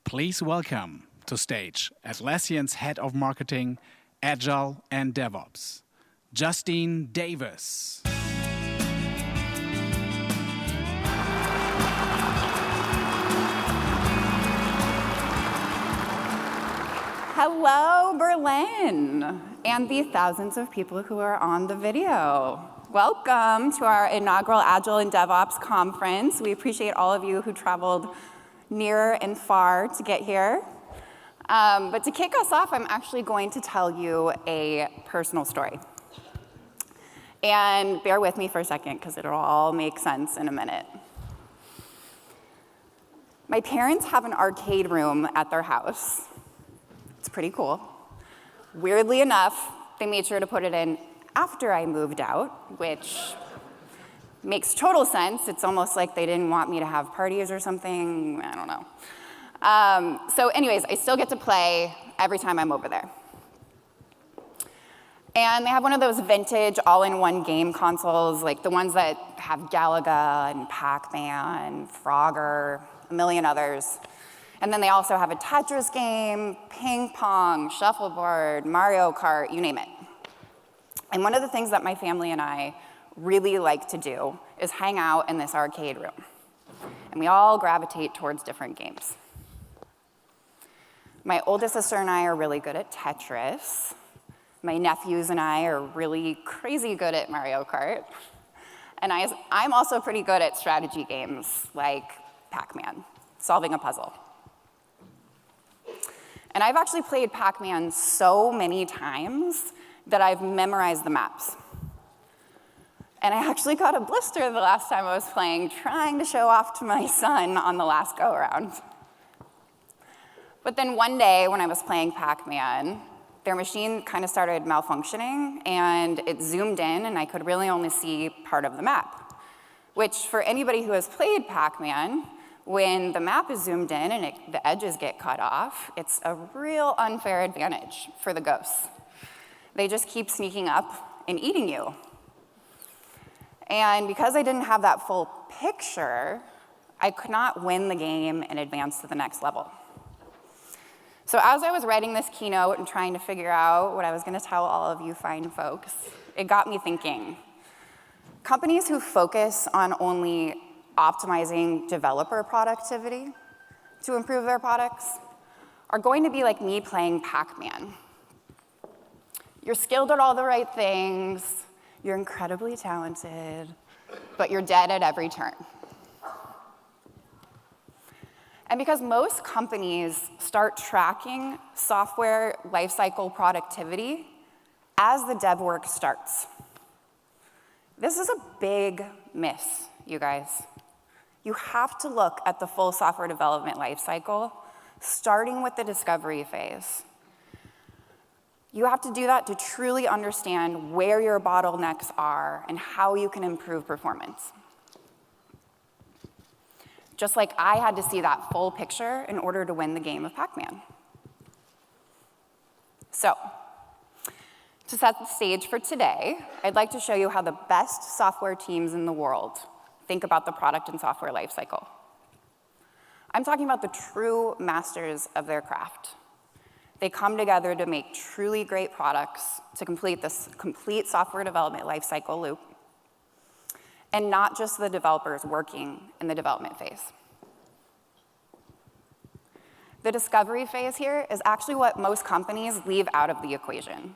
Please welcome to stage Atlassian's Head of Marketing, Agile and DevOps, Justine Davis. Hello, Berlin, and the thousands of people who are on the video. Welcome to our inaugural Agile and DevOps conference. We appreciate all of you who traveled near and far to get here. But to kick us off, I'm actually going to tell you a personal story. And bear with me for a second, because it'll all make sense in a minute. My parents have an arcade room at their house. It's pretty cool. Weirdly enough, they made sure to put it in after I moved out, which makes total sense. It's almost like they didn't want me to have parties or something. I don't know. So anyways, I still get to play every time I'm over there. And they have one of those vintage all-in-one game consoles, like the ones that have Galaga and Pac-Man, Frogger, a million others. And then they also have a Tetris game, ping pong, shuffleboard, Mario Kart, you name it. And one of the things that my family and I really like to do is hang out in this arcade room. And we all gravitate towards different games. My oldest sister and I are really good at Tetris. My nephews and I are really crazy good at Mario Kart. And I'm also pretty good at strategy games like Pac-Man, solving a puzzle. And I've actually played Pac-Man so many times that I've memorized the maps. And I actually got a blister the last time I was playing, trying to show off to my son on the last go-around. But then one day when I was playing Pac-Man, their machine kind of started malfunctioning, and it zoomed in, and I could really only see part of the map, which for anybody who has played Pac-Man, when the map is zoomed in and the edges get cut off, it's a real unfair advantage for the ghosts. They just keep sneaking up and eating you. And because I didn't have that full picture, I could not win the game and advance to the next level. So as I was writing this keynote and trying to figure out what I was going to tell all of you fine folks, it got me thinking. Companies who focus on only optimizing developer productivity to improve their products are going to be like me playing Pac-Man. You're skilled at all the right things, you're incredibly talented, but you're dead at every turn. And because most companies start tracking software lifecycle productivity as the dev work starts. This is a big miss, you guys. You have to look at the full software development lifecycle, starting with the discovery phase. You have to do that to truly understand where your bottlenecks are and how you can improve performance. Just like I had to see that full picture in order to win the game of Pac-Man. So, to set the stage for today, I'd like to show you how the best software teams in the world think about the product and software lifecycle. I'm talking about the true masters of their craft. They come together to make truly great products to complete this complete software development lifecycle loop, and not just the developers working in the development phase. The discovery phase here is actually what most companies leave out of the equation.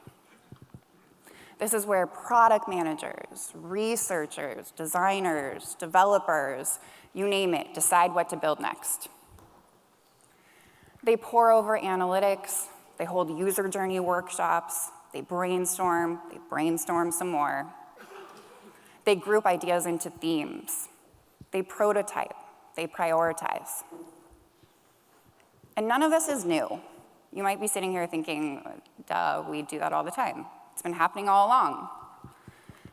This is where product managers, researchers, designers, developers, you name it, decide what to build next. They pore over analytics, they hold user journey workshops, they brainstorm some more. They group ideas into themes. They prototype, they prioritize. And none of this is new. You might be sitting here thinking, duh, we do that all the time. It's been happening all along.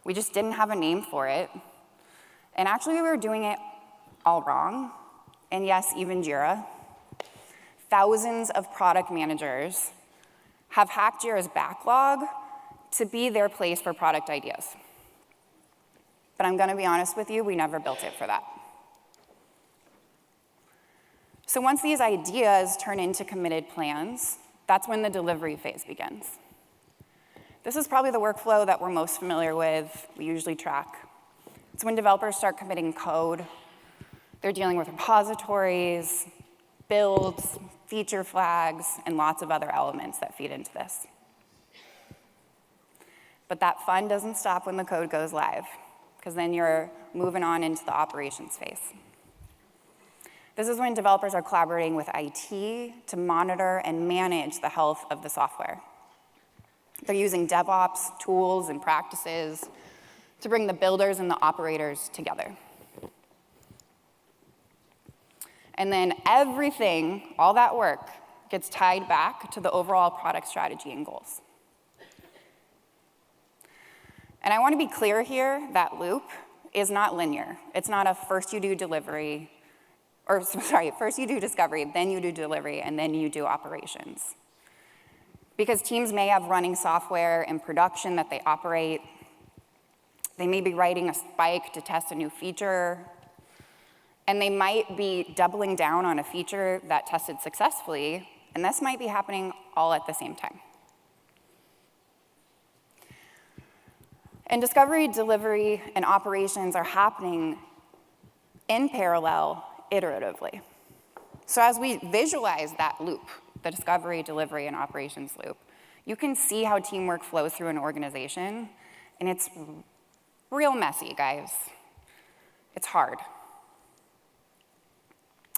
We just didn't have a name for it. And actually, we were doing it all wrong. And yes, even Jira. Thousands of product managers have hacked Jira's backlog to be their place for product ideas. But I'm going to be honest with you, we never built it for that. So once these ideas turn into committed plans, that's when the delivery phase begins. This is probably the workflow that we're most familiar with, we usually track. It's when developers start committing code. They're dealing with repositories, builds, feature flags, and lots of other elements that feed into this. But that fun doesn't stop when the code goes live, because then you're moving on into the operations phase. This is when developers are collaborating with IT to monitor and manage the health of the software. They're using DevOps tools and practices to bring the builders and the operators together. And then everything, all that work, gets tied back to the overall product strategy and goals. And I want to be clear here, that loop is not linear. It's not a first you do delivery, or sorry, first you do discovery, then you do delivery, and then you do operations. Because teams may have running software in production that they operate. They may be writing a spike to test a new feature. And they might be doubling down on a feature that tested successfully, and this might be happening all at the same time. And discovery, delivery, and operations are happening in parallel, iteratively. So as we visualize that loop, the discovery, delivery, and operations loop, you can see how teamwork flows through an organization, and it's real messy, guys. It's hard.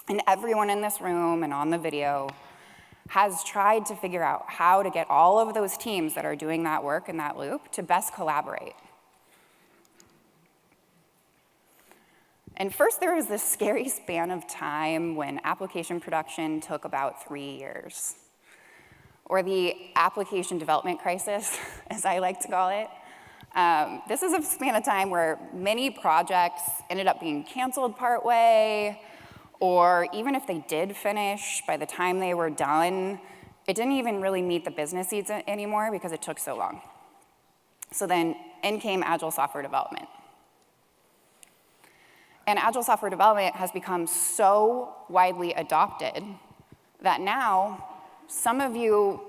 And everyone in this room and on the video has tried to figure out how to get all of those teams that are doing that work in that loop to best collaborate. And first, there was this scary span of time when application production took about 3 years, or the application development crisis, as I like to call it. This is a span of time where many projects ended up being canceled partway, or even if they did finish, by the time they were done, it didn't even really meet the business needs anymore because it took so long. So then in came Agile software development. And Agile software development has become so widely adopted that now some of you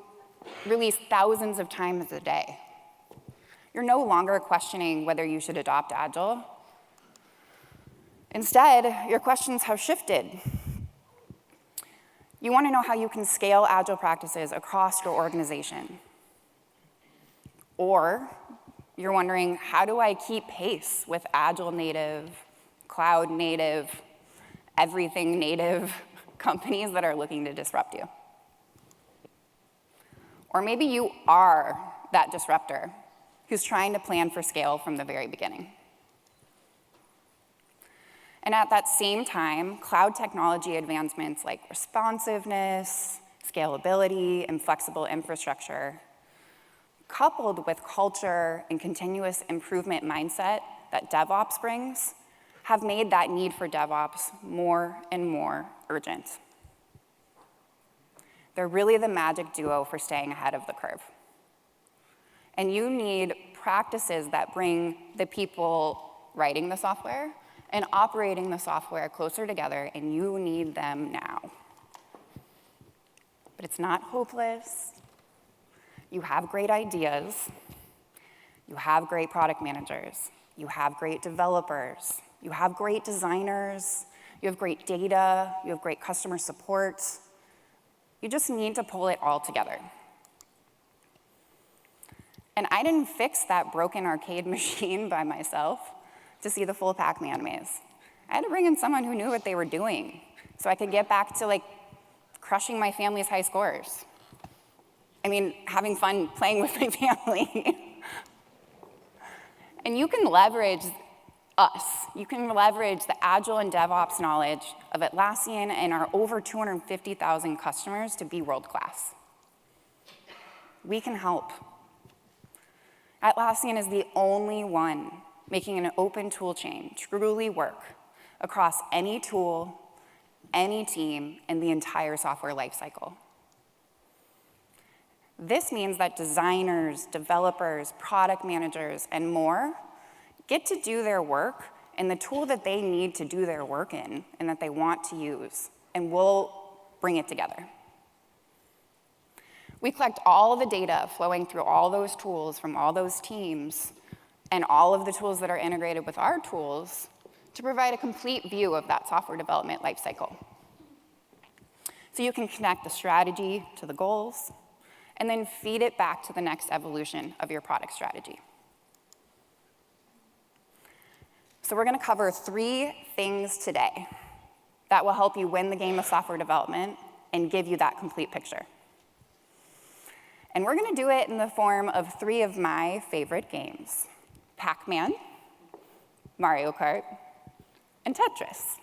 release thousands of times a day. You're no longer questioning whether you should adopt Agile. Instead, your questions have shifted. You want to know how you can scale Agile practices across your organization. Or you're wondering, how do I keep pace with Agile native, cloud native, everything native companies that are looking to disrupt you? Or maybe you are that disruptor who's trying to plan for scale from the very beginning. And at that same time, cloud technology advancements like responsiveness, scalability, and flexible infrastructure, coupled with culture and continuous improvement mindset that DevOps brings, have made that need for DevOps more and more urgent. They're really the magic duo for staying ahead of the curve. And you need practices that bring the people writing the software and operating the software closer together, and you need them now. But it's not hopeless. You have great ideas. You have great product managers. You have great developers. You have great designers. You have great data. You have great customer support. You just need to pull it all together. And I didn't fix that broken arcade machine by myself to see the full Pac-Man maze. I had to bring in someone who knew what they were doing so I could get back to crushing my family's high scores. I mean, having fun playing with my family. And you can leverage us. You can leverage the Agile and DevOps knowledge of Atlassian and our over 250,000 customers to be world-class. We can help. Atlassian is the only one making an open tool chain truly work across any tool, any team, and the entire software lifecycle. This means that designers, developers, product managers, and more get to do their work in the tool that they need to do their work in and that they want to use, and will bring it together. We collect all the data flowing through all those tools from all those teams and all of the tools that are integrated with our tools to provide a complete view of that software development lifecycle. So you can connect the strategy to the goals and then feed it back to the next evolution of your product strategy. So we're going to cover 3 things today that will help you win the game of software development and give you that complete picture. And we're going to do it in the form of 3 of my favorite games: Pac-Man, Mario Kart, and Tetris.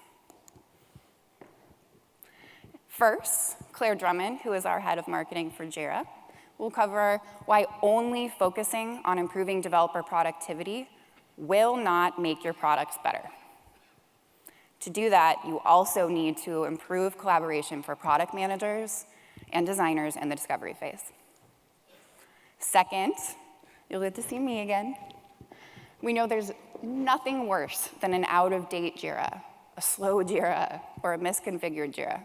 First, Claire Drumond, who is our head of marketing for Jira, will cover why only focusing on improving developer productivity will not make your products better. To do that, you also need to improve collaboration for product managers and designers in the discovery phase. Second, you'll get to see me again. We know there's nothing worse than an out-of-date Jira, a slow Jira, or a misconfigured Jira.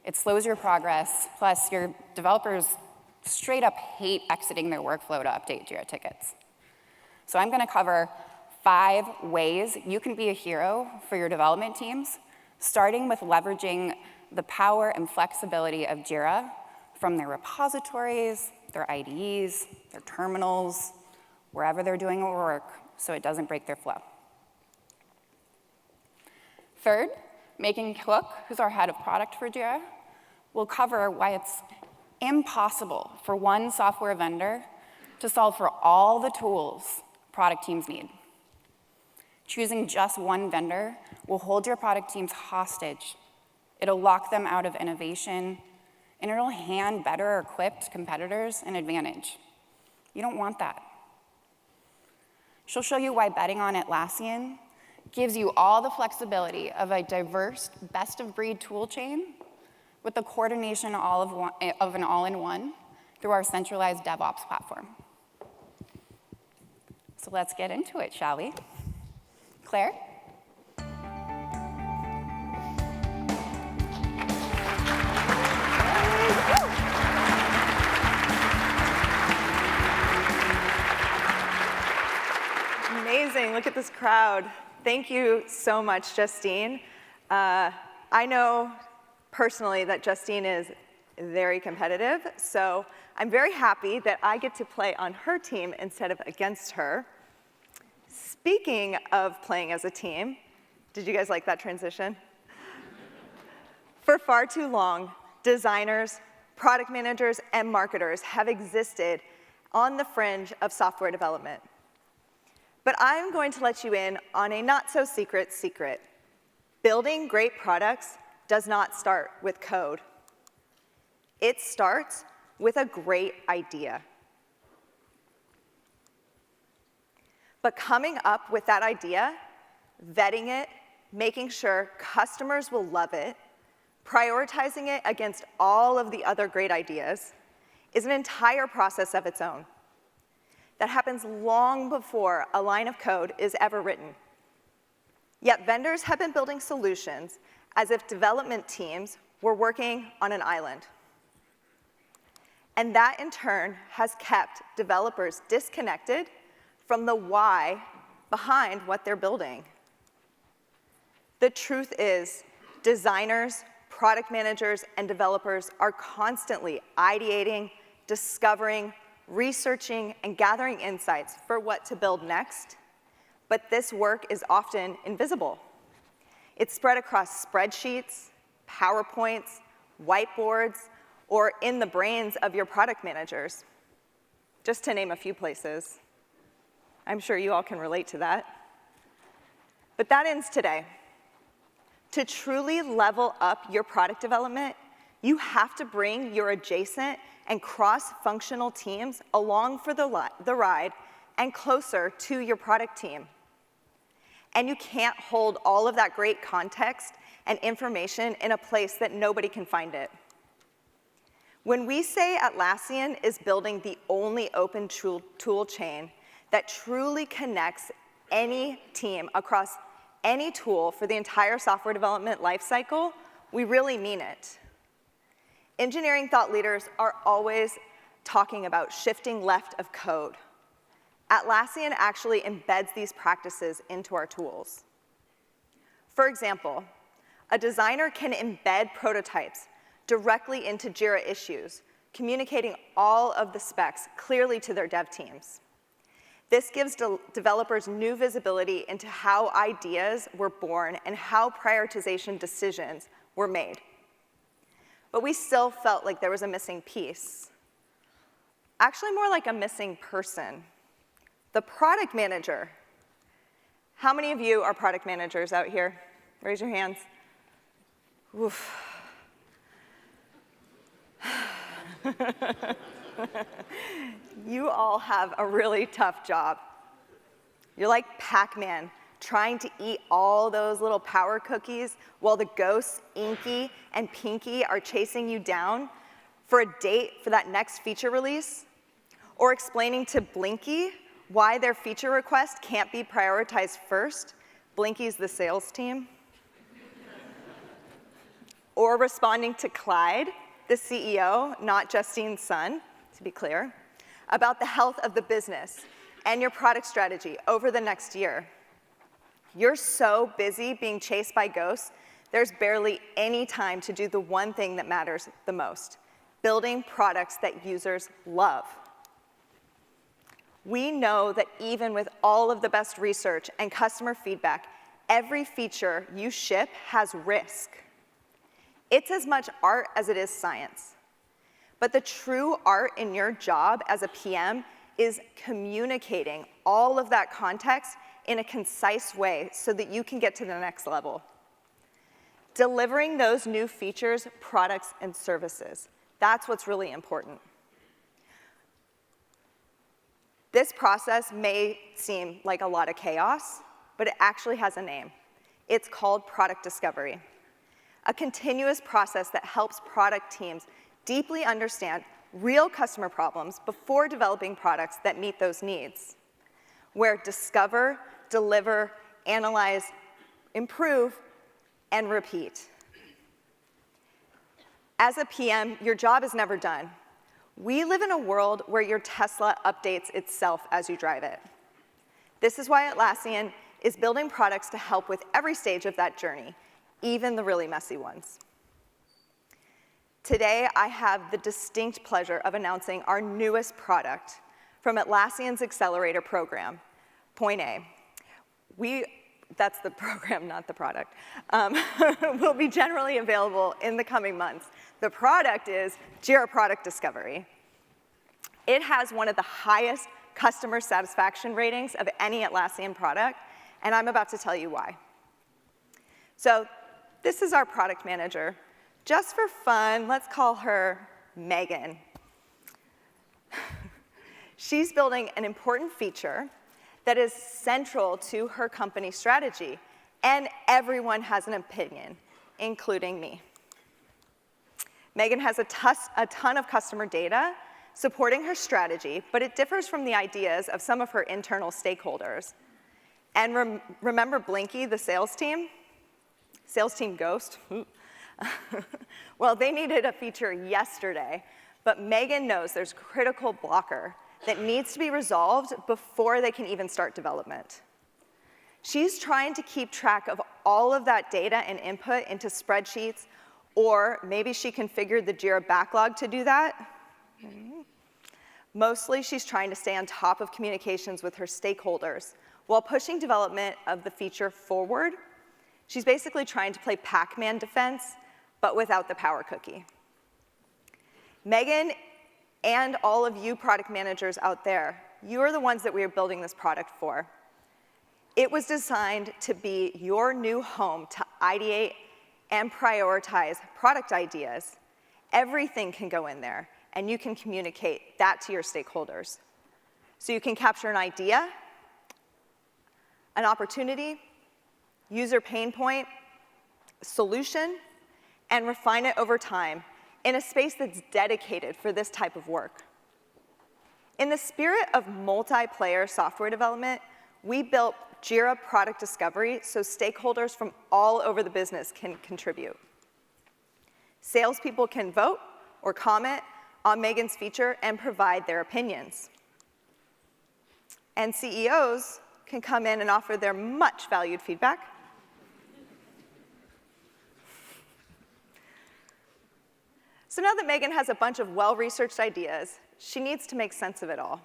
It slows your progress, plus your developers straight up hate exiting their workflow to update Jira tickets. So I'm going to cover 5 ways you can be a hero for your development teams, starting with leveraging the power and flexibility of Jira from their repositories, their IDEs, their terminals, wherever they're doing work, so it doesn't break their flow. Third, Megan Cook, who's our head of product for Jira, will cover why it's impossible for one software vendor to solve for all the tools product teams need. Choosing just one vendor will hold your product teams hostage. It'll lock them out of innovation, and it'll hand better equipped competitors an advantage. You don't want that. She'll show you why betting on Atlassian gives you all the flexibility of a diverse, best-of-breed tool chain with the coordination of an all-in-one through our centralized DevOps platform. So let's get into it, shall we? Claire? Amazing, look at this crowd. Thank you so much, Justine. I know personally that Justine is very competitive, so I'm very happy that I get to play on her team instead of against her. Speaking of playing as a team, did you guys like that transition? For far too long, designers, product managers, and marketers have existed on the fringe of software development. But I'm going to let you in on a not-so-secret secret. Building great products does not start with code. It starts with a great idea. But coming up with that idea, vetting it, making sure customers will love it, prioritizing it against all of the other great ideas, is an entire process of its own that happens long before a line of code is ever written. Yet vendors have been building solutions as if development teams were working on an island. And that, in turn, has kept developers disconnected from the why behind what they're building. The truth is, designers, product managers, and developers are constantly ideating, discovering, researching, and gathering insights for what to build next. But this work is often invisible. It's spread across spreadsheets, PowerPoints, whiteboards, or in the brains of your product managers, just to name a few places. I'm sure you all can relate to that. But that ends today. To truly level up your product development, you have to bring your adjacent and cross-functional teams along for the ride and closer to your product team. And you can't hold all of that great context and information in a place that nobody can find it. When we say Atlassian is building the only open tool chain that truly connects any team across any tool for the entire software development lifecycle, we really mean it. Engineering thought leaders are always talking about shifting left of code. Atlassian actually embeds these practices into our tools. For example, a designer can embed prototypes directly into Jira issues, communicating all of the specs clearly to their dev teams. This gives developers new visibility into how ideas were born and how prioritization decisions were made. But we still felt like there was a missing piece. Actually, more like a missing person. The product manager. How many of you are product managers out here? Raise your hands. Oof. You all have a really tough job. You're like Pac-Man, trying to eat all those little power cookies while the ghosts, Inky and Pinky, are chasing you down for a date for that next feature release, or explaining to Blinky why their feature request can't be prioritized first. Blinky's the sales team. Or responding to Clyde, the CEO, not Justine's son, to be clear, about the health of the business and your product strategy over the next year. You're so busy being chased by ghosts, there's barely any time to do the one thing that matters the most: building products that users love. We know that even with all of the best research and customer feedback, every feature you ship has risk. It's as much art as it is science. But the true art in your job as a PM is communicating all of that context in a concise way so that you can get to the next level. Delivering those new features, products, and services. That's what's really important. This process may seem like a lot of chaos, but it actually has a name. It's called product discovery, a continuous process that helps product teams deeply understand real customer problems before developing products that meet those needs, where discover, deliver, analyze, improve, and repeat. As a PM, your job is never done. We live in a world where your Tesla updates itself as you drive it. This is why Atlassian is building products to help with every stage of that journey, even the really messy ones. Today, I have the distinct pleasure of announcing our newest product from Atlassian's Accelerator program, Point A. That's the program, not the product, will be generally available in the coming months. The product is Jira Product Discovery. It has one of the highest customer satisfaction ratings of any Atlassian product, and I'm about to tell you why. So this is our product manager. Just for fun, let's call her Megan. She's building an important feature that is central to her company strategy, and everyone has an opinion, including me. Megan has a ton of customer data supporting her strategy, but it differs from the ideas of some of her internal stakeholders. And remember Blinky, the sales team? Sales team ghost? Well, they needed a feature yesterday, but Megan knows there's a critical blocker that needs to be resolved before they can even start development. She's trying to keep track of all of that data and input into spreadsheets, or maybe she configured the Jira backlog to do that. Mostly, she's trying to stay on top of communications with her stakeholders while pushing development of the feature forward. She's basically trying to play Pac-Man defense, but without the power cookie. Megan and all of you product managers out there, you are the ones that we are building this product for. It was designed to be your new home to ideate and prioritize product ideas. Everything can go in there, and you can communicate that to your stakeholders. So you can capture an idea, an opportunity, user pain point, solution, and refine it over time in a space that's dedicated for this type of work. In the spirit of multiplayer software development, we built Jira Product Discovery so stakeholders from all over the business can contribute. Salespeople can vote, or comment on Megan's feature and provide their opinions. And CEOs can come in and offer their much valued feedback. So now that Megan has a bunch of well-researched ideas, she needs to make sense of it all.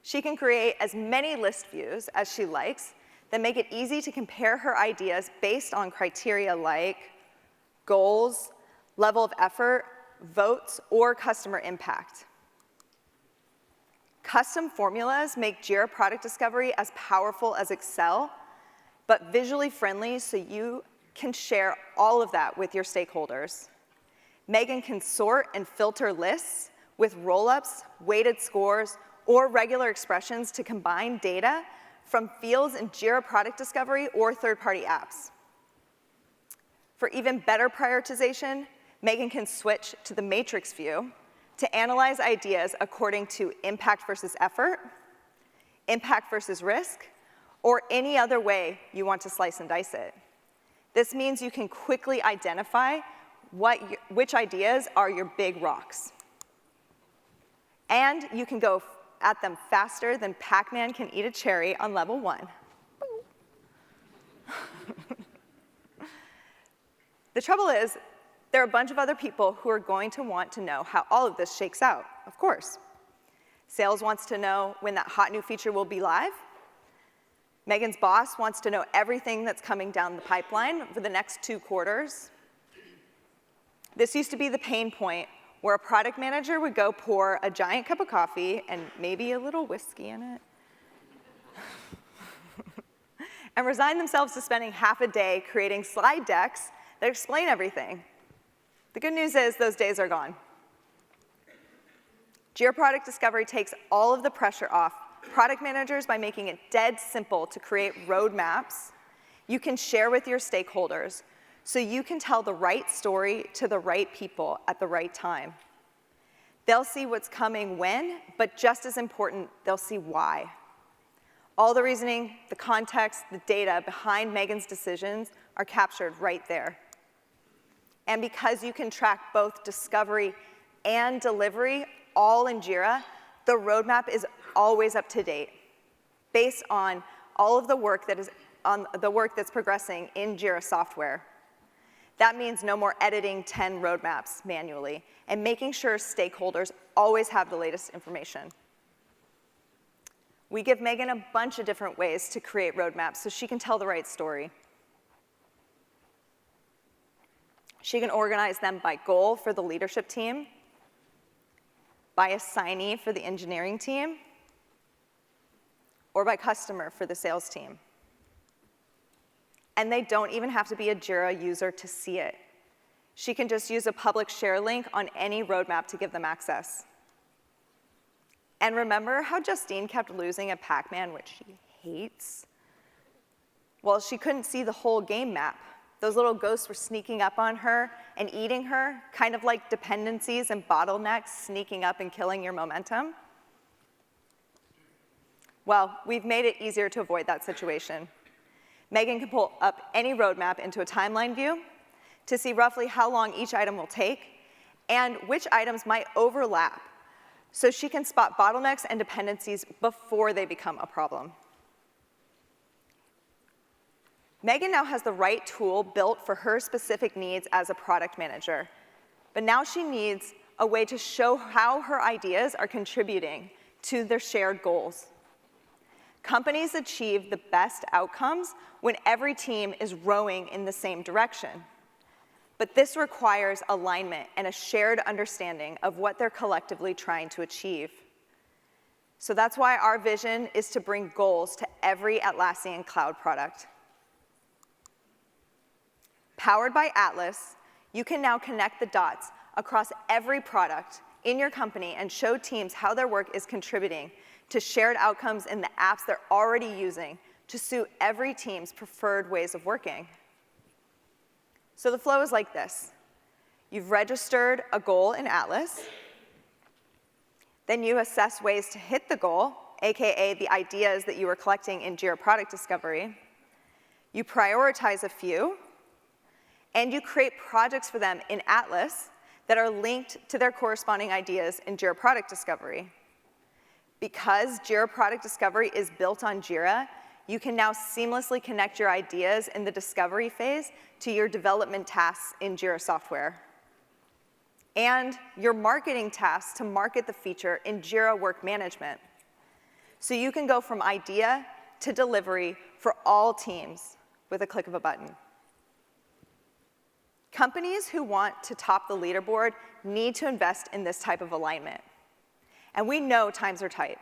She can create as many list views as she likes that make it easy to compare her ideas based on criteria like goals, level of effort, votes, or customer impact. Custom formulas make Jira Product Discovery as powerful as Excel, but visually friendly so you can share all of that with your stakeholders. Megan can sort and filter lists with roll-ups, weighted scores, or regular expressions to combine data from fields in Jira Product Discovery or third-party apps. For even better prioritization, Megan can switch to the matrix view to analyze ideas according to impact versus effort, impact versus risk, or any other way you want to slice and dice it. This means you can quickly identify which ideas are your big rocks. And you can go at them faster than Pac-Man can eat a cherry on level 1. The trouble is, there are a bunch of other people who are going to want to know how all of this shakes out, of course. Sales wants to know when that hot new feature will be live. Megan's boss wants to know everything that's coming down the pipeline for the next 2 quarters. This used to be the pain point where a product manager would go pour a giant cup of coffee and maybe a little whiskey in it and resign themselves to spending half a day creating slide decks that explain everything. The good news is those days are gone. Jira Product Discovery takes all of the pressure off product managers by making it dead simple to create roadmaps you can share with your stakeholders so you can tell the right story to the right people at the right time. They'll see what's coming when, but just as important, they'll see why. All the reasoning, the context, the data behind Megan's decisions are captured right there. And because you can track both discovery and delivery all in Jira, the roadmap is always up to date, based on all of the work that's progressing in Jira Software. That means no more editing 10 roadmaps manually and making sure stakeholders always have the latest information. We give Megan a bunch of different ways to create roadmaps so she can tell the right story. She can organize them by goal for the leadership team, by assignee for the engineering team, or by customer for the sales team. And they don't even have to be a Jira user to see it. She can just use a public share link on any roadmap to give them access. And remember how Justine kept losing at Pac-Man, which she hates? Well, she couldn't see the whole game map. Those little ghosts were sneaking up on her and eating her, kind of like dependencies and bottlenecks sneaking up and killing your momentum. Well, we've made it easier to avoid that situation. Megan can pull up any roadmap into a timeline view to see roughly how long each item will take and which items might overlap, so she can spot bottlenecks and dependencies before they become a problem. Megan now has the right tool built for her specific needs as a product manager, but now she needs a way to show how her ideas are contributing to their shared goals. Companies achieve the best outcomes when every team is rowing in the same direction. But this requires alignment and a shared understanding of what they're collectively trying to achieve. So that's why our vision is to bring goals to every Atlassian cloud product. Powered by Atlas, you can now connect the dots across every product in your company and show teams how their work is contributing to shared outcomes in the apps they're already using to suit every team's preferred ways of working. So the flow is like this. You've registered a goal in Atlas. Then you assess ways to hit the goal, aka the ideas that you were collecting in Jira Product Discovery. You prioritize a few, and you create projects for them in Atlas that are linked to their corresponding ideas in Jira Product Discovery. Because Jira Product Discovery is built on Jira, you can now seamlessly connect your ideas in the discovery phase to your development tasks in Jira Software, and your marketing tasks to market the feature in Jira Work Management. So you can go from idea to delivery for all teams with a click of a button. Companies who want to top the leaderboard need to invest in this type of alignment. And we know times are tight.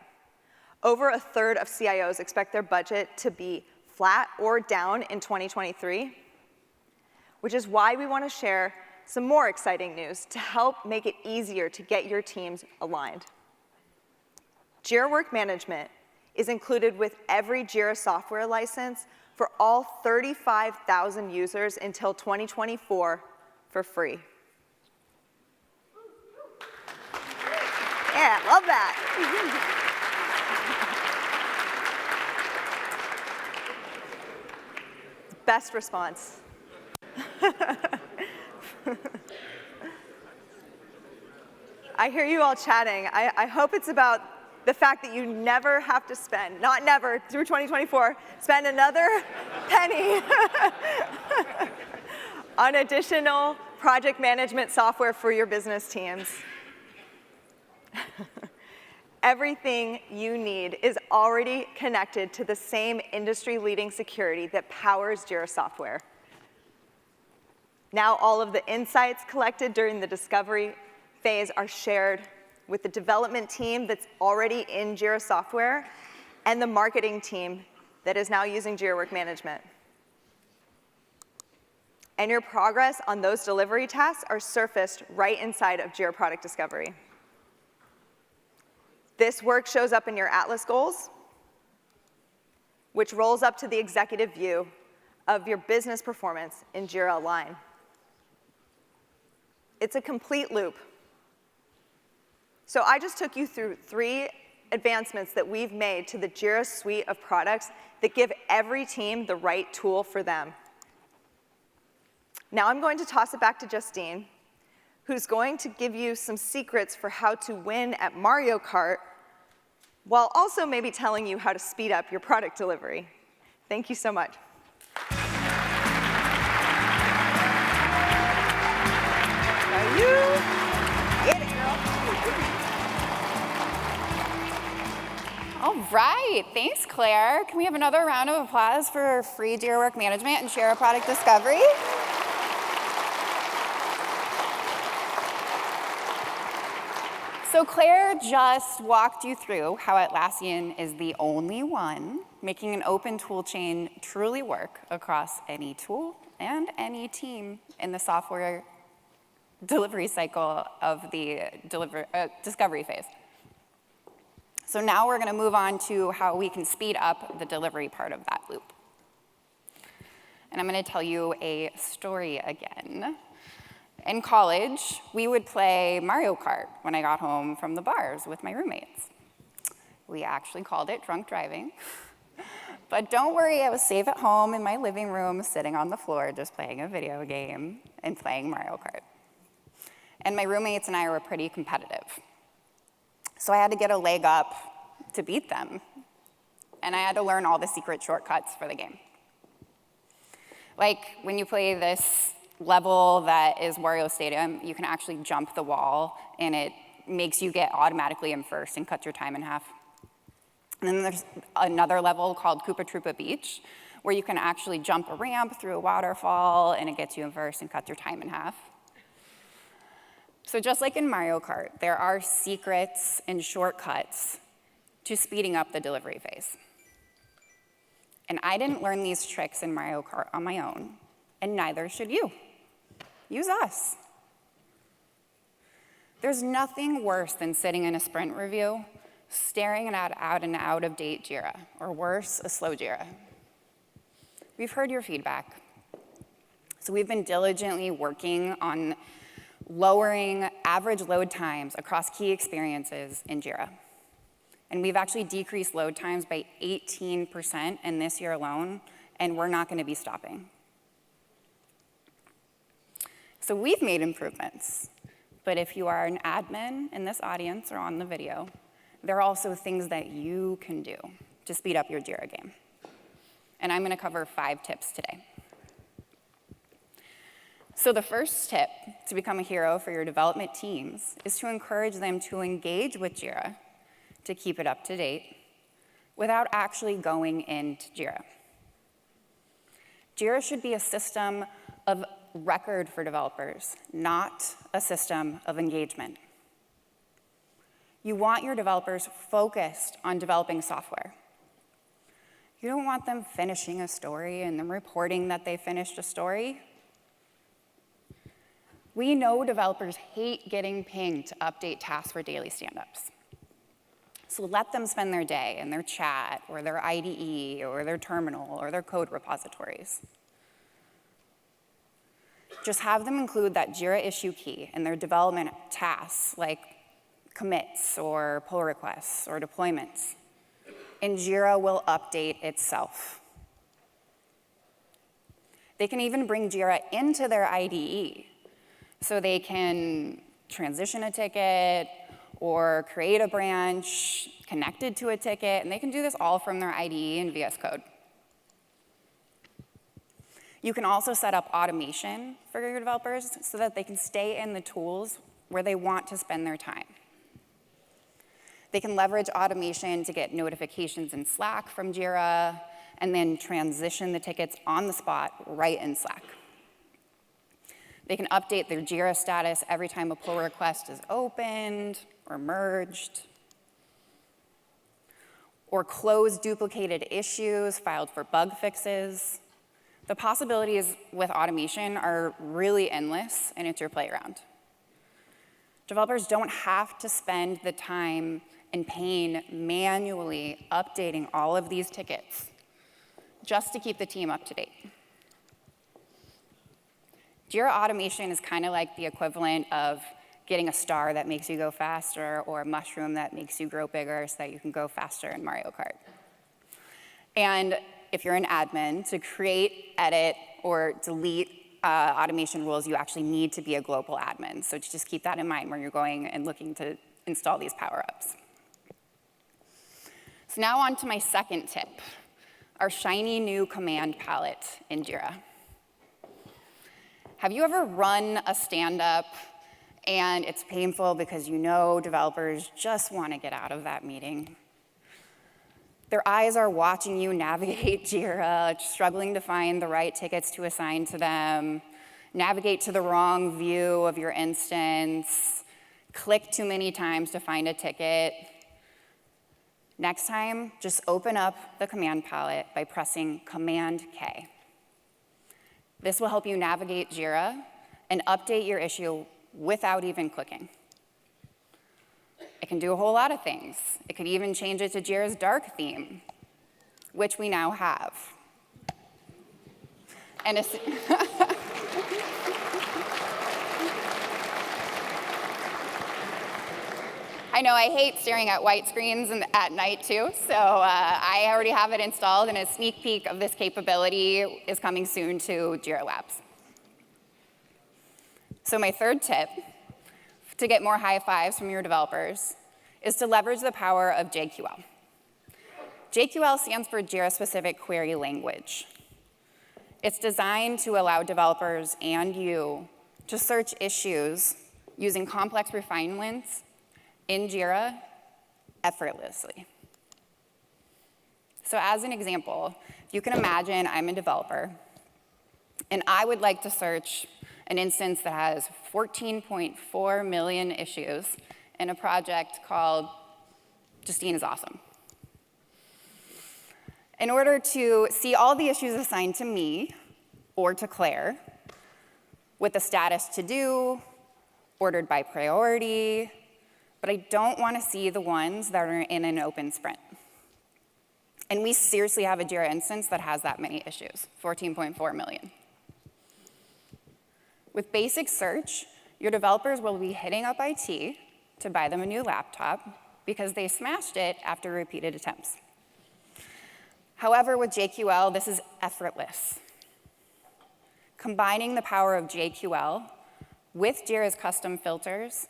Over a third of CIOs expect their budget to be flat or down in 2023, which is why we want to share some more exciting news to help make it easier to get your teams aligned. Jira Work Management is included with every Jira Software license for all 35,000 users until 2024 for free. Yeah, love that. Best response. I hear you all chatting. I hope it's about the fact that you never have to spend, not never, through 2024, spend another penny on additional project management software for your business teams. Everything you need is already connected to the same industry-leading security that powers Jira Software. Now all of the insights collected during the discovery phase are shared with the development team that's already in Jira Software and the marketing team that is now using Jira Work Management. And your progress on those delivery tasks are surfaced right inside of Jira Product Discovery. This work shows up in your Atlas goals, which rolls up to the executive view of your business performance in Jira Align. It's a complete loop. So I just took you through 3 advancements that we've made to the Jira suite of products that give every team the right tool for them. Now I'm going to toss it back to Justine, who's going to give you some secrets for how to win at Mario Kart, while also maybe telling you how to speed up your product delivery. Thank you so much. Are you? Get it, girl. All right, thanks, Claire. Can we have another round of applause for free Jira Work Management and Jira Product Discovery? So Claire just walked you through how Atlassian is the only one making an open tool chain truly work across any tool and any team in the software delivery cycle of the discovery phase. So now we're going to move on to how we can speed up the delivery part of that loop. And I'm going to tell you a story again. In college, we would play Mario Kart when I got home from the bars with my roommates. We actually called it drunk driving. But don't worry, I was safe at home in my living room, sitting on the floor, just playing a video game and playing Mario Kart. And my roommates and I were pretty competitive. So I had to get a leg up to beat them. And I had to learn all the secret shortcuts for the game. Like when you play this level that is Wario Stadium, you can actually jump the wall, and it makes you get automatically in first and cuts your time in half. And then there's another level called Koopa Troopa Beach, where you can actually jump a ramp through a waterfall, and it gets you in first and cuts your time in half. So just like in Mario Kart, there are secrets and shortcuts to speeding up the delivery phase. And I didn't learn these tricks in Mario Kart on my own, and neither should you. Use us. There's nothing worse than sitting in a sprint review, staring at an out-of-date Jira, or worse, a slow Jira. We've heard your feedback. So we've been diligently working on lowering average load times across key experiences in Jira. And we've actually decreased load times by 18% in this year alone, and we're not going to be stopping. So we've made improvements, But if you are an admin in this audience or on the video, there are also things that you can do to speed up your Jira game. And I'm going to cover 5 tips today. So the first tip to become a hero for your development teams is to encourage them to engage with Jira to keep it up to date without actually going into Jira. Jira should be a system of record for developers, not a system of engagement. You want your developers focused on developing software. You don't want them finishing a story and then reporting that they finished a story. We know developers hate getting pinged to update tasks for daily stand-ups. So let them spend their day in their chat or their IDE or their terminal or their code repositories. Just have them include that Jira issue key in their development tasks like commits or pull requests or deployments, and Jira will update itself. They can even bring Jira into their IDE so they can transition a ticket or create a branch connected to a ticket, and they can do this all from their IDE and VS Code. You can also set up automation for your developers so that they can stay in the tools where they want to spend their time. They can leverage automation to get notifications in Slack from Jira and then transition the tickets on the spot right in Slack. They can update their Jira status every time a pull request is opened or merged, or close duplicated issues filed for bug fixes. The possibilities with automation are really endless, and it's your playground. Developers don't have to spend the time and pain manually updating all of these tickets just to keep the team up to date. Jira automation is kind of like the equivalent of getting a star that makes you go faster or a mushroom that makes you grow bigger so that you can go faster in Mario Kart. And if you're an admin, to create, edit, or delete automation rules, you actually need to be a global admin. So just keep that in mind when you're going and looking to install these power-ups. So now on to my second tip, our shiny new command palette in Jira. Have you ever run a stand-up and it's painful because you know developers just want to get out of that meeting? Their eyes are watching you navigate Jira, struggling to find the right tickets to assign to them, navigate to the wrong view of your instance, click too many times to find a ticket. Next time, just open up the command palette by pressing Command K. This will help you navigate Jira and update your issue without even clicking. It can do a whole lot of things. It could even change it to Jira's dark theme, which we now have. And I know I hate staring at white screens at night too, so I already have it installed, and a sneak peek of this capability is coming soon to Jira Labs. So my third tip to get more high fives from your developers is to leverage the power of JQL. JQL stands for Jira-Specific Query Language. It's designed to allow developers and you to search issues using complex refinements in Jira effortlessly. So as an example, you can imagine I'm a developer, and I would like to search an instance that has 14.4 million issues in a project called Justine is Awesome. In order to see all the issues assigned to me or to Claire, with the status to do, ordered by priority, but I don't want to see the ones that are in an open sprint. And we seriously have a Jira instance that has that many issues, 14.4 million. With basic search, your developers will be hitting up IT to buy them a new laptop because they smashed it after repeated attempts. However, with JQL, this is effortless. Combining the power of JQL With Jira's custom filters,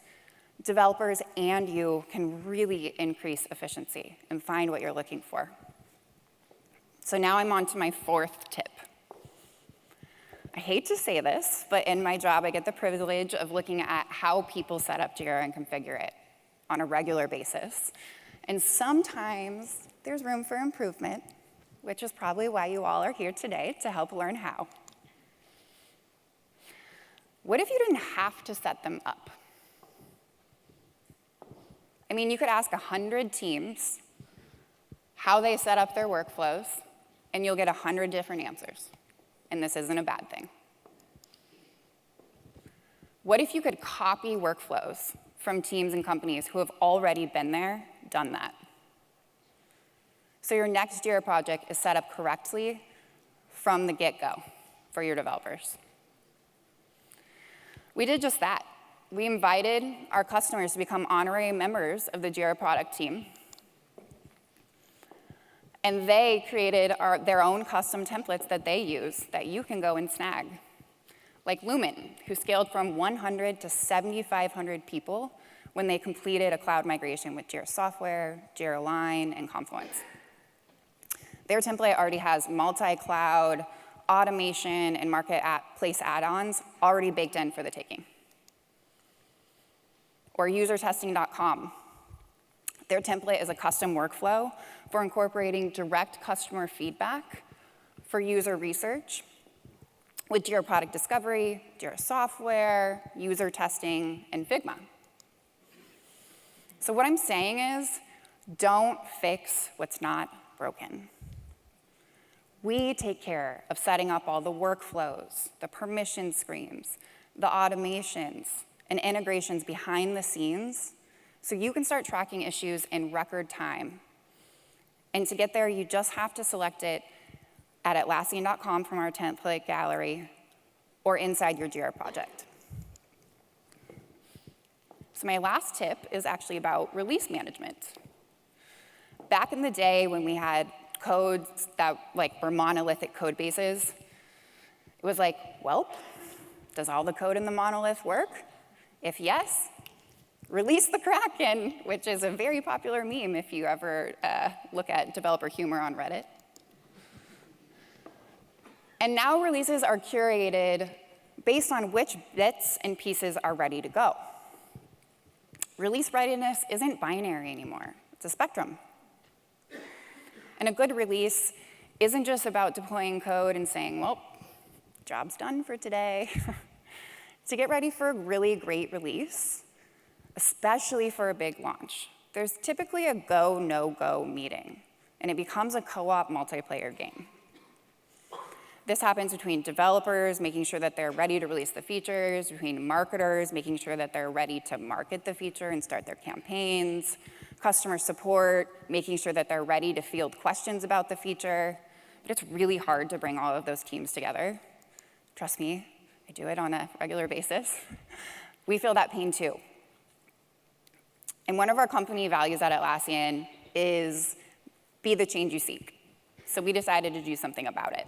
developers and you can really increase efficiency and find what you're looking for. So now I'm on to my fourth tip. I hate to say this, but in my job, I get the privilege of looking at how people set up Jira and configure it on a regular basis. And sometimes there's room for improvement, which is probably why you all are here today, to help learn how. What if you didn't have to set them up? I mean, you could ask 100 teams how they set up their workflows, and you'll get 100 different answers. And this isn't a bad thing. What if you could copy workflows from teams and companies who have already been there, done that? So your next Jira project is set up correctly from the get-go for your developers. We did just that. We invited our customers to become honorary members of the Jira product team. And they created their own custom templates that they use that you can go and snag. Like Lumen, who scaled from 100 to 7,500 people when they completed a cloud migration with Jira Software, Jira Line, and Confluence. Their template already has multi-cloud, automation, and marketplace add-ons already baked in for the taking. Or usertesting.com. Their template is a custom workflow for incorporating direct customer feedback for user research with Jira Product Discovery, Jira Software, user testing, and Figma. So what I'm saying is, don't fix what's not broken. We take care of setting up all the workflows, the permission screens, the automations, and integrations behind the scenes, so you can start tracking issues in record time. And to get there, you just have to select it at Atlassian.com from our template gallery or inside your Jira project. So my last tip is actually about release management. Back in the day when we had codes that were monolithic code bases, it was like, well, does all the code in the monolith work? If yes, release the Kraken, which is a very popular meme if you ever look at developer humor on Reddit. And now releases are curated based on which bits and pieces are ready to go. Release readiness isn't binary anymore. It's a spectrum. And a good release isn't just about deploying code and saying, well, job's done for today. To get ready for a really great release, especially for a big launch, there's typically a go, no-go meeting, and it becomes a co-op multiplayer game. This happens between developers, making sure that they're ready to release the features, between marketers, making sure that they're ready to market the feature and start their campaigns, customer support, making sure that they're ready to field questions about the feature. But it's really hard to bring all of those teams together. Trust me, I do it on a regular basis. We feel that pain too. And one of our company values at Atlassian is be the change you seek. So we decided to do something about it.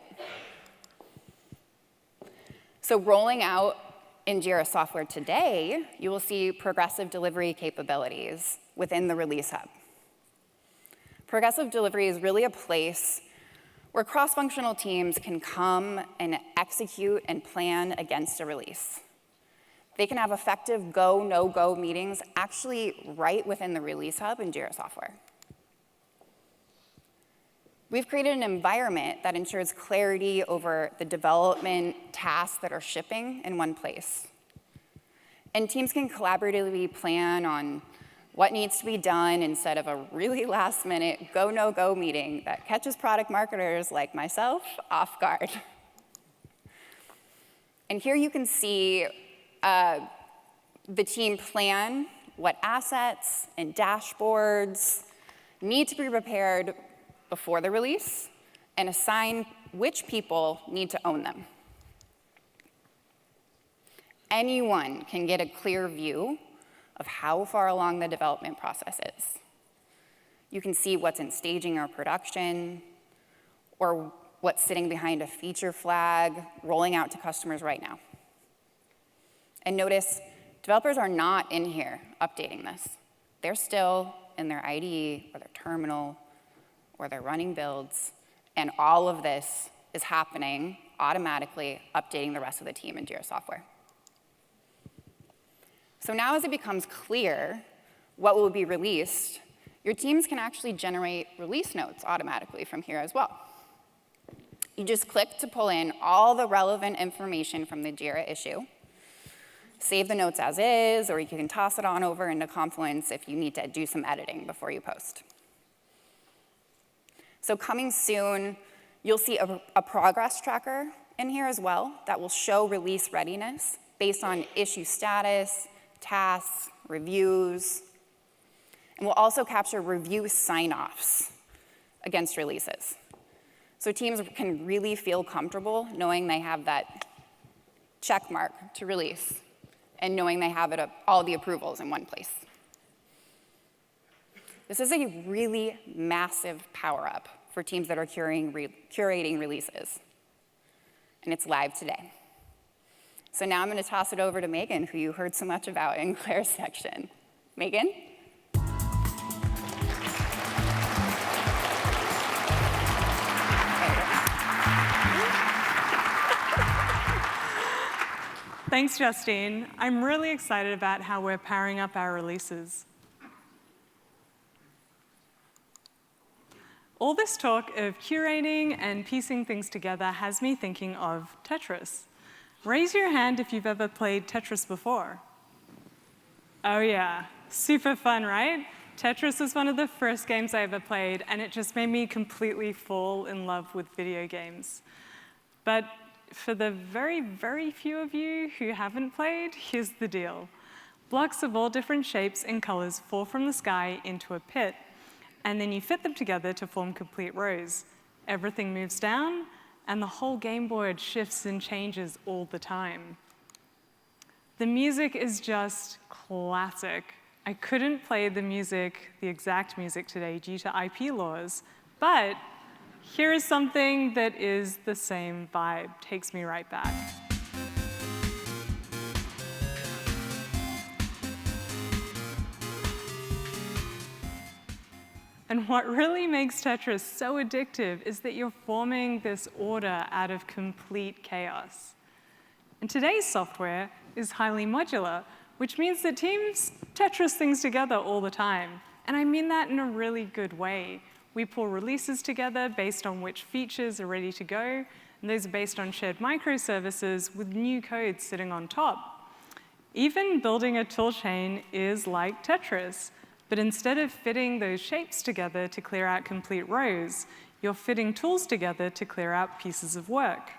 So rolling out in Jira Software today, you will see progressive delivery capabilities within the Release Hub. Progressive delivery is really a place where cross-functional teams can come and execute and plan against a release. They can have effective go, no-go meetings actually right within the Release Hub in Jira Software. We've created an environment that ensures clarity over the development tasks that are shipping in one place. And teams can collaboratively plan on what needs to be done instead of a really last-minute go, no-go meeting that catches product marketers like myself off guard. And here you can see the team plan what assets and dashboards need to be prepared before the release and assign which people need to own them. Anyone can get a clear view of how far along the development process is. You can see what's in staging or production, or what's sitting behind a feature flag rolling out to customers right now. And notice, developers are not in here updating this. They're still in their IDE or their terminal or they're running builds, and all of this is happening automatically, updating the rest of the team in Jira Software. So now as it becomes clear what will be released, your teams can actually generate release notes automatically from here as well. You just click to pull in all the relevant information from the Jira issue, save the notes as is, or you can toss it on over into Confluence if you need to do some editing before you post. So coming soon, you'll see a progress tracker in here as well that will show release readiness based on issue status, tasks, reviews, and we'll also capture review sign-offs against releases. So teams can really feel comfortable knowing they have that check mark to release and knowing they have all the approvals in one place. This is a really massive power-up for teams that are curating releases. And it's live today. So now I'm going to toss it over to Megan, who you heard so much about in Claire's section. Megan? Thanks, Justine. I'm really excited about how we're powering up our releases. All this talk of curating and piecing things together has me thinking of Tetris. Raise your hand if you've ever played Tetris before. Oh yeah, super fun, right? Tetris was one of the first games I ever played, and it just made me completely fall in love with video games. But for the very, very few of you who haven't played, here's the deal. Blocks of all different shapes and colors fall from the sky into a pit, and then you fit them together to form complete rows. Everything moves down, and the whole game board shifts and changes all the time. The music is just classic. I couldn't play the exact music today due to IP laws, but here is something that is the same vibe, takes me right back. And what really makes Tetris so addictive is that you're forming this order out of complete chaos. And today's software is highly modular, which means that teams Tetris things together all the time. And I mean that in a really good way. We pull releases together based on which features are ready to go, and those are based on shared microservices with new code sitting on top. Even building a toolchain is like Tetris, but instead of fitting those shapes together to clear out complete rows, you're fitting tools together to clear out pieces of work.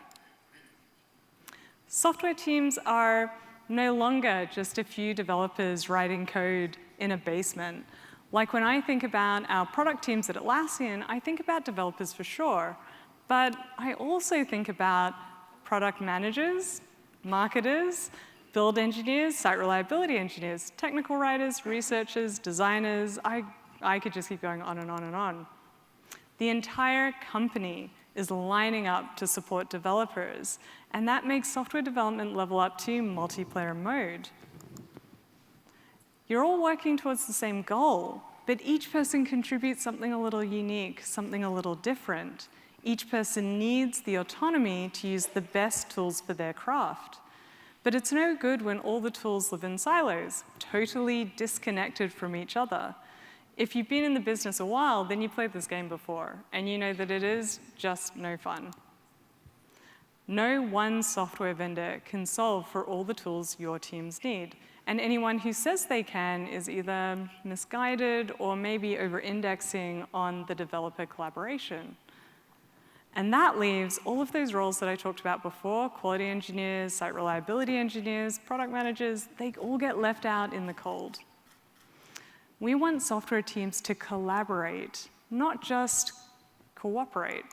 Software teams are no longer just a few developers writing code in a basement. Like when I think about our product teams at Atlassian, I think about developers for sure, but I also think about product managers, marketers, build engineers, site reliability engineers, technical writers, researchers, designers. I could just keep going on and on and on. The entire company is lining up to support developers, and that makes software development level up to multiplayer mode. You're all working towards the same goal, but each person contributes something a little unique, something a little different. Each person needs the autonomy to use the best tools for their craft. But it's no good when all the tools live in silos, totally disconnected from each other. If you've been in the business a while, then you played this game before, and you know that it is just no fun. No one software vendor can solve for all the tools your teams need. And anyone who says they can is either misguided or maybe over-indexing on the developer collaboration. And that leaves all of those roles that I talked about before, quality engineers, site reliability engineers, product managers, they all get left out in the cold. We want software teams to collaborate, not just cooperate.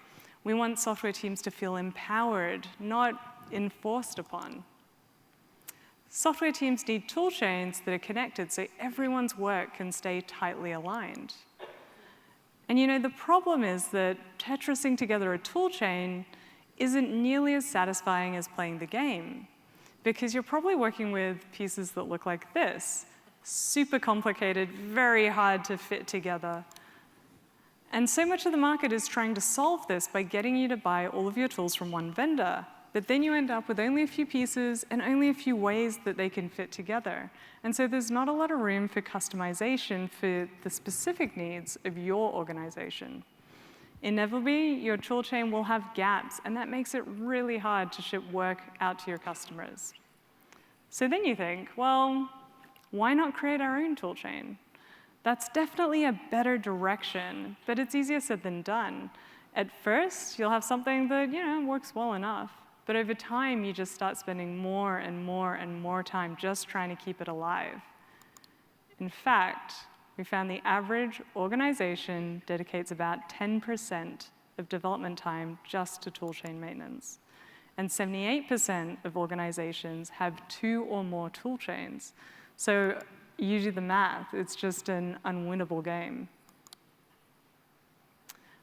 We want software teams to feel empowered, not enforced upon. Software teams need tool chains that are connected so everyone's work can stay tightly aligned. And you know, the problem is that Tetrising together a tool chain isn't nearly as satisfying as playing the game. because you're probably working with pieces that look like this. Super complicated, very hard to fit together. And so much of the market is trying to solve this by getting you to buy all of your tools from one vendor. But then you end up with only a few pieces and only a few ways that they can fit together. And so there's not a lot of room for customization for the specific needs of your organization. Inevitably, your tool chain will have gaps, and that makes it really hard to ship work out to your customers. So then you think, well, why not create our own tool chain? That's definitely a better direction, but it's easier said than done. At first, you'll have something that works well enough, but over time, you just start spending more and more and more time just trying to keep it alive. In fact, we found the average organization dedicates about 10% of development time just to tool chain maintenance. And 78% of organizations have 2 or more tool chains. So you do the math, it's just an unwinnable game.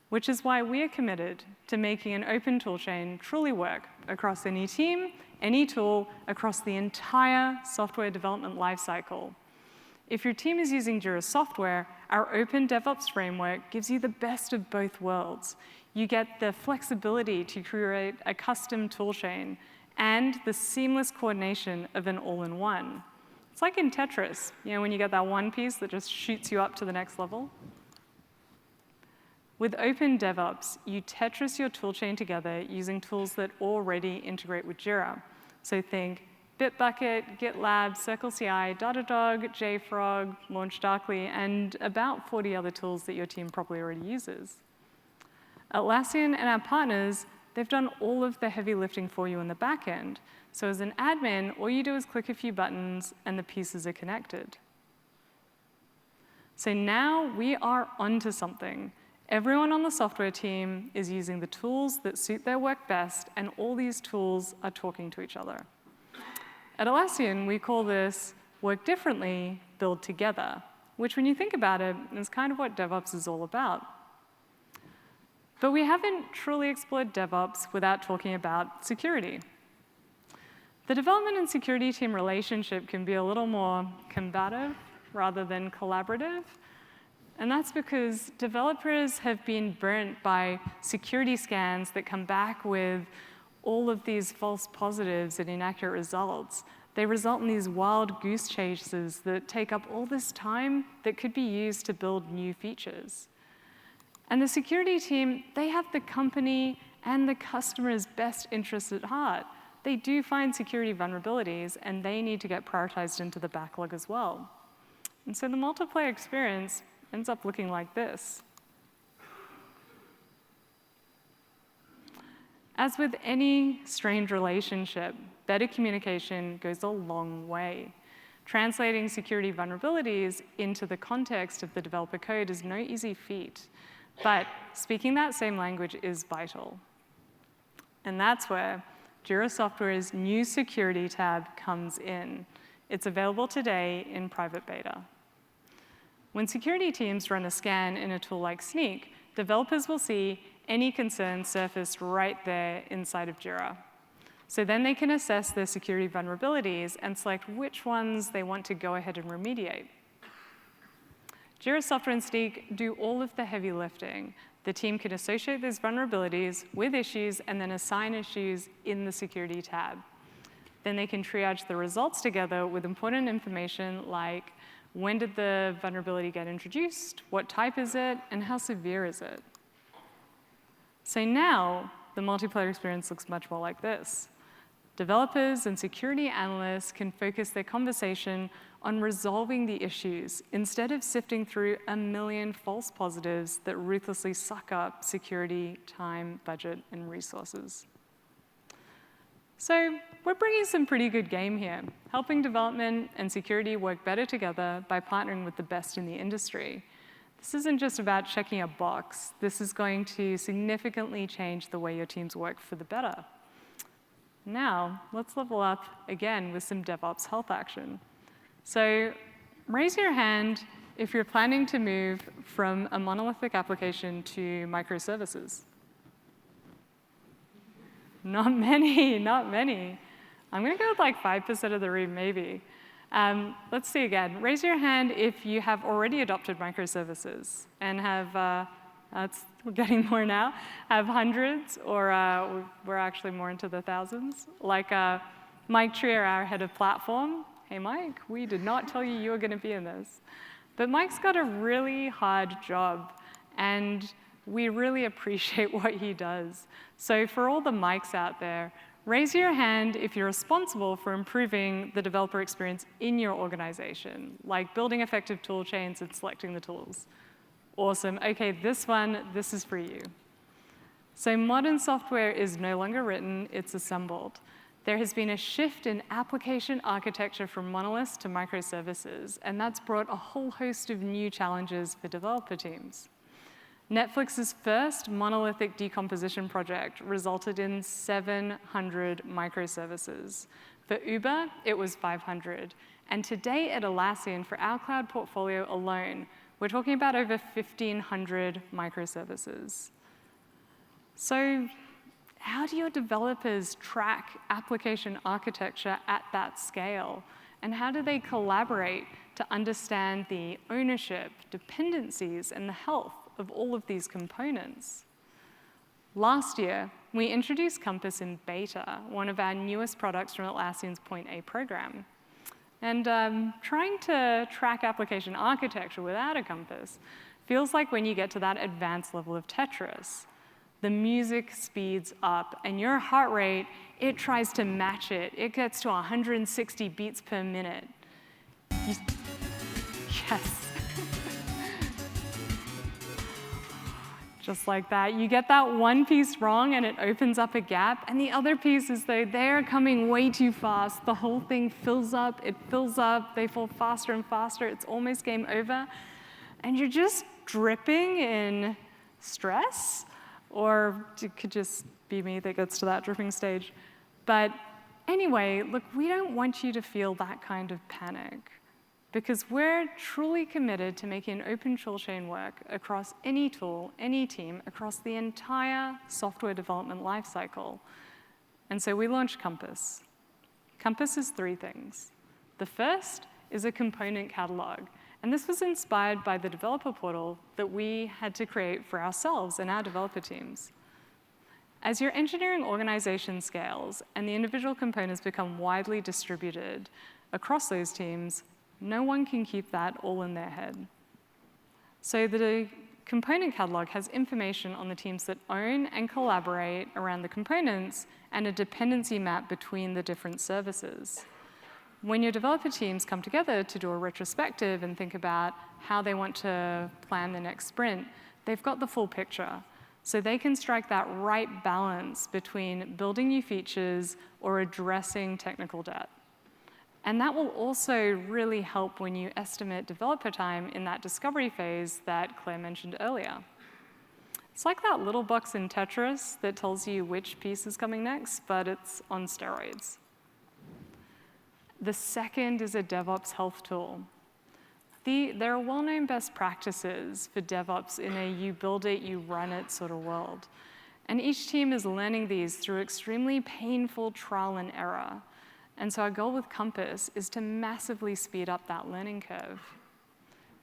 Which is why we are committed to making an open tool chain truly work across any team, any tool, across the entire software development lifecycle. If your team is using Jira Software, our open DevOps framework gives you the best of both worlds. You get the flexibility to create a custom tool chain and the seamless coordination of an all-in-one. It's like in Tetris, when you get that one piece that just shoots you up to the next level. With Open DevOps, you Tetris your toolchain together using tools that already integrate with Jira. So think Bitbucket, GitLab, CircleCI, Datadog, JFrog, LaunchDarkly, and about 40 other tools that your team probably already uses. Atlassian and our partners, they've done all of the heavy lifting for you in the back end. So as an admin, all you do is click a few buttons, and the pieces are connected. So now we are onto something. Everyone on the software team is using the tools that suit their work best, and all these tools are talking to each other. At Atlassian, we call this work differently, build together, which when you think about it, is kind of what DevOps is all about. But we haven't truly explored DevOps without talking about security. The development and security team relationship can be a little more combative rather than collaborative. And that's because developers have been burnt by security scans that come back with all of these false positives and inaccurate results. They result in these wild goose chases that take up all this time that could be used to build new features. And the security team, they have the company and the customer's best interests at heart. They do find security vulnerabilities, and they need to get prioritized into the backlog as well. And so the multiplayer experience ends up looking like this. As with any strained relationship, better communication goes a long way. Translating security vulnerabilities into the context of the developer code is no easy feat, but speaking that same language is vital. And that's where Jira Software's new Security tab comes in. It's available today in private beta. When security teams run a scan in a tool like Sneak, developers will see any concerns surfaced right there inside of Jira. So then they can assess their security vulnerabilities and select which ones they want to go ahead and remediate. Jira Software and Sneak do all of the heavy lifting. The team can associate those vulnerabilities with issues and then assign issues in the Security tab. Then they can triage the results together with important information like when did the vulnerability get introduced, what type is it, and how severe is it? So now, the multiplayer experience looks much more like this. Developers and security analysts can focus their conversation on resolving the issues instead of sifting through a million false positives that ruthlessly suck up security, time, budget, and resources. So we're bringing some pretty good game here, helping development and security work better together by partnering with the best in the industry. This isn't just about checking a box. This is going to significantly change the way your teams work for the better. Now, let's level up again with some DevOps health action. So raise your hand if you're planning to move from a monolithic application to microservices. Not many, not many. I'm going to go with like 5% of the room, maybe. Let's see again. Raise your hand if you have already adopted microservices and have, we're getting more now, have hundreds, or we're actually more into the thousands. Like Mike Trier, our head of platform. Hey, Mike, we did not tell you were going to be in this. But Mike's got a really hard job, and we really appreciate what he does. So for all the Mikes out there, raise your hand if you're responsible for improving the developer experience in your organization, like building effective tool chains and selecting the tools. Awesome. OK, this is for you. So modern software is no longer written, it's assembled. There has been a shift in application architecture from monoliths to microservices, and that's brought a whole host of new challenges for developer teams. Netflix's first monolithic decomposition project resulted in 700 microservices. For Uber, it was 500. And today at Atlassian, for our cloud portfolio alone, we're talking about over 1,500 microservices. So how do your developers track application architecture at that scale? And how do they collaborate to understand the ownership, dependencies, and the health of all of these components? Last year, we introduced Compass in beta, one of our newest products from Atlassian's Point A program. And trying to track application architecture without a compass feels like when you get to that advanced level of Tetris. The music speeds up, and your heart rate, it tries to match it. It gets to 160 beats per minute. Yes. Just like that. You get that one piece wrong, and it opens up a gap. And the other piece is they're coming way too fast. The whole thing fills up. It fills up. They fall faster and faster. It's almost game over. And you're just dripping in stress. Or it could just be me that gets to that dripping stage. But anyway, look, we don't want you to feel that kind of panic, because we're truly committed to making open toolchain work across any tool, any team, across the entire software development lifecycle. And so we launched Compass. Compass is 3 things. The first is a component catalog. And this was inspired by the developer portal that we had to create for ourselves and our developer teams. As your engineering organization scales and the individual components become widely distributed across those teams, no one can keep that all in their head. So the component catalog has information on the teams that own and collaborate around the components and a dependency map between the different services. When your developer teams come together to do a retrospective and think about how they want to plan the next sprint, they've got the full picture. So they can strike that right balance between building new features or addressing technical debt. And that will also really help when you estimate developer time in that discovery phase that Claire mentioned earlier. It's like that little box in Tetris that tells you which piece is coming next, but it's on steroids. The second is a DevOps health tool. There are well-known best practices for DevOps in a you build it, you run it sort of world. And each team is learning these through extremely painful trial and error. And so our goal with Compass is to massively speed up that learning curve.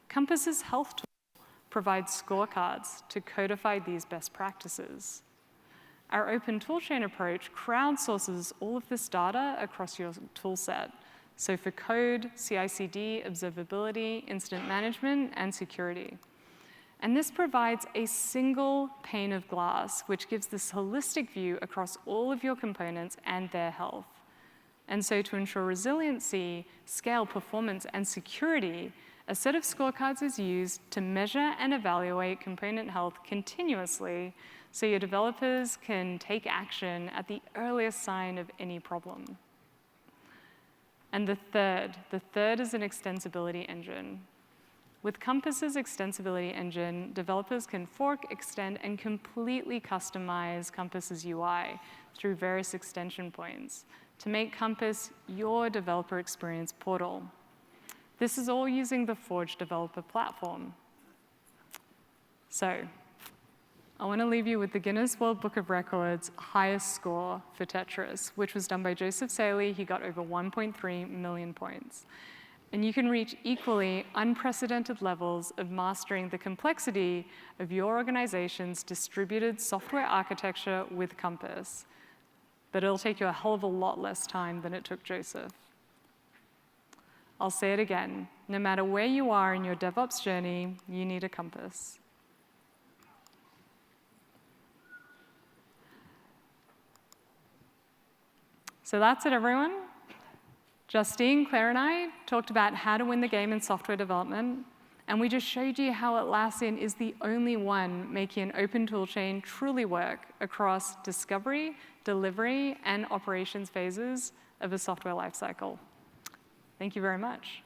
Compass's health tool provides scorecards to codify these best practices. Our open toolchain approach crowdsources all of this data across your toolset. So for code, CI/CD, observability, incident management, and security. And this provides a single pane of glass, which gives this holistic view across all of your components and their health. And so to ensure resiliency, scale, performance, and security, a set of scorecards is used to measure and evaluate component health continuously so your developers can take action at the earliest sign of any problem. And the third is an extensibility engine. With Compass's extensibility engine, developers can fork, extend, and completely customize Compass's UI through various extension points to make Compass your developer experience portal. This is all using the Forge developer platform. So I want to leave you with the Guinness World Book of Records highest score for Tetris, which was done by Joseph Saley. He got over 1.3 million points. And you can reach equally unprecedented levels of mastering the complexity of your organization's distributed software architecture with Compass. But it'll take you a hell of a lot less time than it took Joseph. I'll say it again. No matter where you are in your DevOps journey, you need a compass. So that's it, everyone. Justine, Claire, and I talked about how to win the game in software development, and we just showed you how Atlassian is the only one making an open toolchain truly work across discovery, delivery, and operations phases of a software lifecycle. Thank you very much.